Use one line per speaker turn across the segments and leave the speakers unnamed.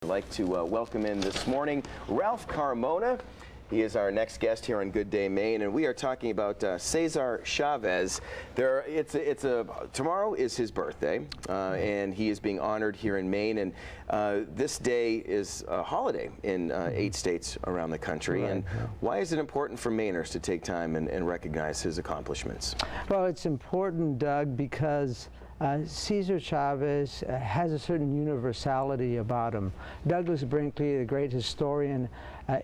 I'd like to welcome in this morning Ralph Carmona. He is our next guest here on Good Day Maine, and we are talking about Cesar Chavez. Tomorrow is his birthday, and he is being honored here in Maine. And this day is a holiday in 8 states around the country.
Right.
And why is it important for Mainers to take time and recognize his accomplishments?
Well, it's important, Doug, because Cesar Chavez has a certain universality about him. Douglas Brinkley, the great historian,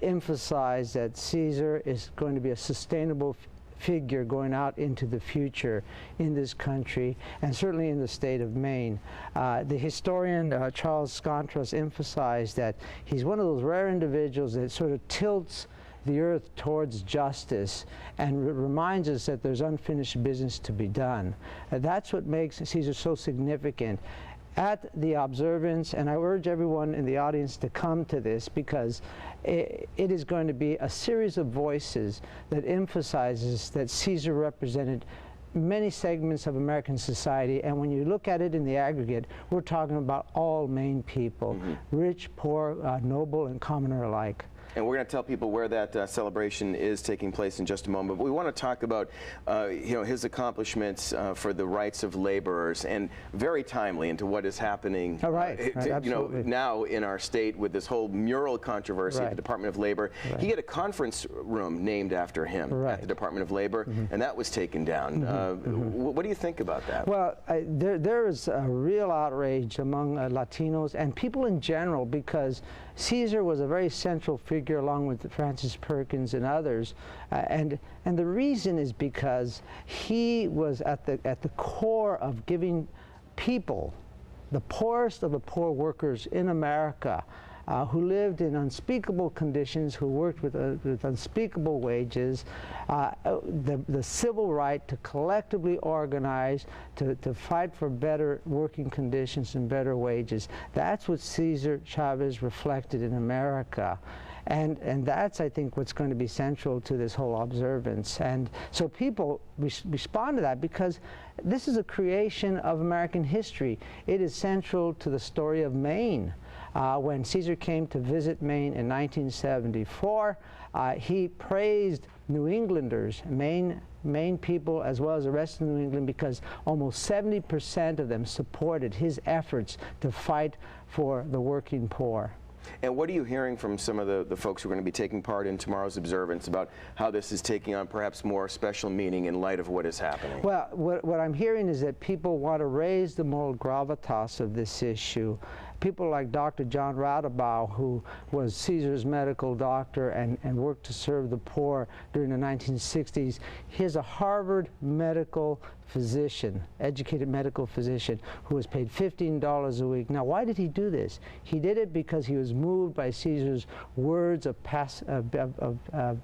emphasized that Cesar is going to be a sustainable figure going out into the future in this country and certainly in the state of Maine. The historian Charles Scontros emphasized that he's one of those rare individuals that sort of tilts the earth towards justice and reminds us that there's unfinished business to be done. That's what makes Cesar so significant. At the observance, and I urge everyone in the audience to come to this because it is going to be a series of voices that emphasizes that Cesar represented many segments of American society, and when you look at it in the aggregate, we're talking about all Maine people, rich, poor, noble, and commoner alike.
And we're going to tell people where that celebration is taking place in just a moment. But we want to talk about, his accomplishments for the rights of laborers, and very timely into what is happening, now in our state with this whole mural controversy at the Department of Labor. He had a conference room named after him at the Department of Labor, and that was taken down. What do you think about that?
Well, there is a real outrage among Latinos and people in general because Cesar was a very central figure along with Francis Perkins and others, and the reason is because he was at the core of giving people, the poorest of the poor workers in America, who lived in unspeakable conditions, who worked with unspeakable wages, the civil right to collectively organize, to fight for better working conditions and better wages. That's what Cesar Chavez reflected in America. And that's, I think, what's going to be central to this whole observance. And so people respond to that because this is a creation of American history. It is central to the story of Maine. When Cesar came to visit Maine in 1974, he praised New Englanders, Maine people as well as the rest of New England, because almost 70% of them supported his efforts to fight for the working poor.
And what are you hearing from some of the folks who are going to be taking part in tomorrow's observance about how this is taking on perhaps more special meaning in light of what is happening?
Well, what I'm hearing is that people want to raise the moral gravitas of this issue. People like Dr. John Radabau, who was Cesar's medical doctor and worked to serve the poor during the 1960s. He's a Harvard medical physician, educated medical physician, who was paid $15 a week. Now, why did he do this? He did it because he was moved by Cesar's words of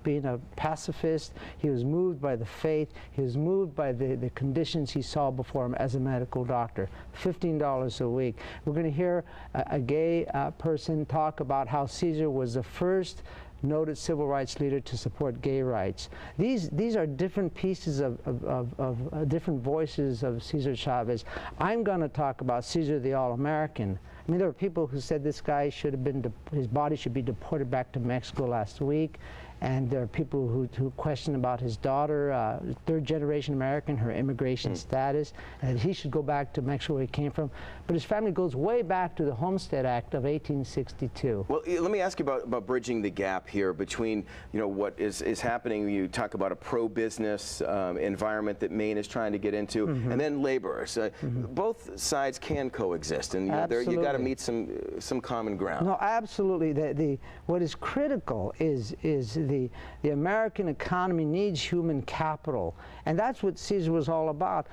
being a pacifist. He was moved by the faith. He was moved by the conditions he saw before him as a medical doctor. $15 a week. We're going to hear a gay person talk about how Cesar was the first noted civil rights leader to support gay rights. These are different pieces of different voices of Cesar Chavez. I'm going to talk about Cesar the All-American. I mean, there were people who said this guy should have been, his body should be deported back to Mexico last week. And there are people who question about his daughter, third-generation American, her immigration status, and he should go back to Mexico where he came from. But his family goes way back to the Homestead Act of 1862.
Well, let me ask you about bridging the gap here between, what is happening. You talk about a pro-business environment that Maine is trying to get into, and then laborers. Both sides can coexist, and you got to meet some common ground.
No, absolutely. What is critical is the American economy needs human capital, and that's what Cesar was all about.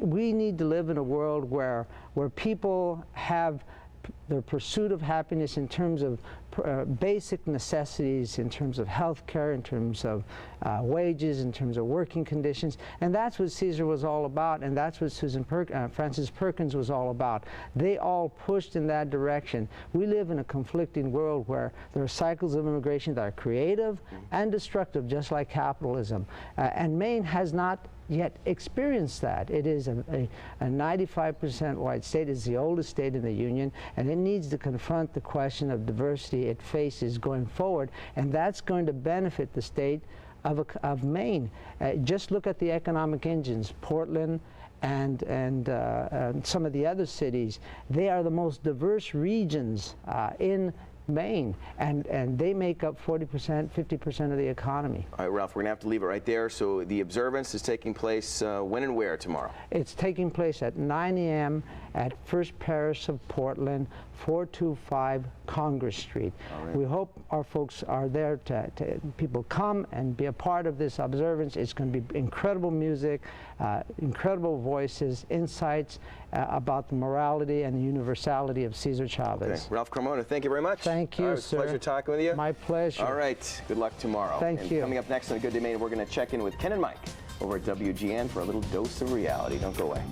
We need to live in a world where people have their pursuit of happiness in terms of basic necessities, in terms of health care, in terms of wages, in terms of working conditions. And that's what Cesar was all about, and that's what Francis Perkins was all about. They all pushed in that direction. We live in a conflicting world where there are cycles of immigration that are creative and destructive, just like capitalism. And Maine has not yet experience that. It is a 95% white state. It's the oldest state in the Union, and it needs to confront the question of diversity it faces going forward, and that's going to benefit the state of Maine. Just look at the economic engines, Portland and some of the other cities. They are the most diverse regions in Maine, and they make up 40%, 50% of the economy.
All right, Ralph, we're going to have to leave it right there. So the observance is taking place when and where tomorrow?
It's taking place at 9 a.m. at First Parish of Portland, 425 Congress Street. Right. We hope our folks are there to people come and be a part of this observance. It's going to be incredible music, incredible voices, insights about the morality and the universality of Cesar Chavez.
Okay. Ralph Carmona, thank you very much.
Thank you,
It's a pleasure talking with you.
My pleasure.
All right, good luck tomorrow.
Thank you.
Coming up next on A Good Day Maine, we're going to check in with Ken and Mike over at WGN for a little dose of reality. Don't go away.